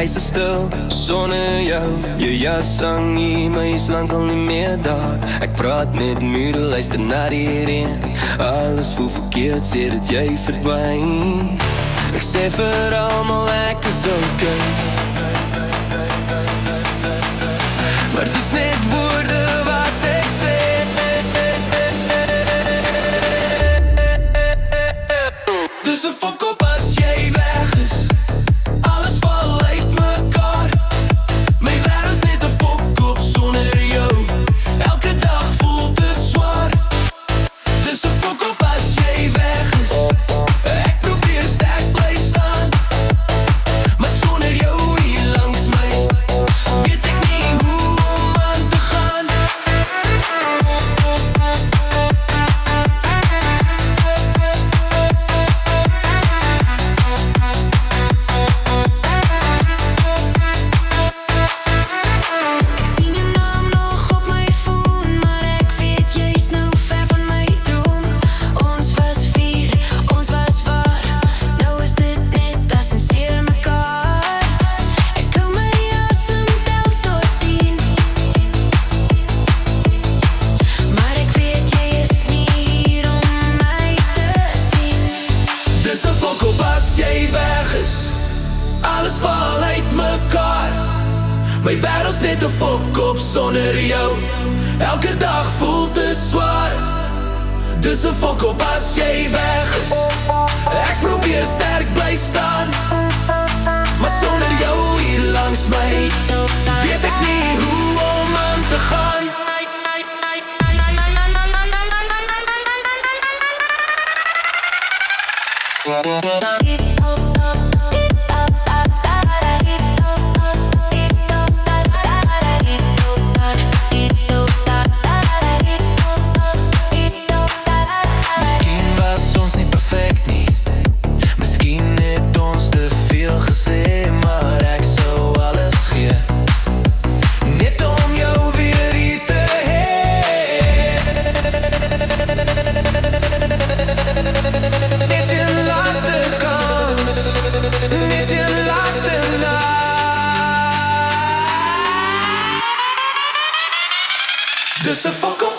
Huis is stil, sonder jou. Jou jas hang hier, maar jy's lankal nie meer daar. Ek praat met mure, luister na die reën. Alles voel verkeerd, sê dat jy verdwyn. Ek sê vir almal ek is okay, maar dis net woorde wat ek sê. Dis 'n fok op as jy weg is. Alles val uit mekaar. My wêreld is net 'n fok op sonder jou. Elke dag voel te swaar. Dis 'n fok op as jy weg is. Ek probeer sterk bly staan, maar sonder jou hier langs my weet ek nie hoe om aan te gaan. Ek sien jou naam nog op my foon, maar ek weet jy's nou ver van my droom. Ons was vier, ons was waar. Nou is dit net as ons seer mekaar. Ek hou my asem, tel tot 10, maar ek weet jy is nie hier om my te sien. Dis 'n fok op as jy weg is. Alles val uit mekaar. My wêreld's net 'n fok op sonder jou. Elke dag voel te swaar. Dis 'n fok op as jy weg is. Ek probeer sterk bly staan, maar sonder jou hier langs my weet ek nie hoe om aan te gaan. Miskien was ons nie perfect nie. Miskien het ons te veel gesê, maar ek sou alles gee net om jou weer hier te hê. Net die laaste kans, net die laaste nacht. Dis 'n fok op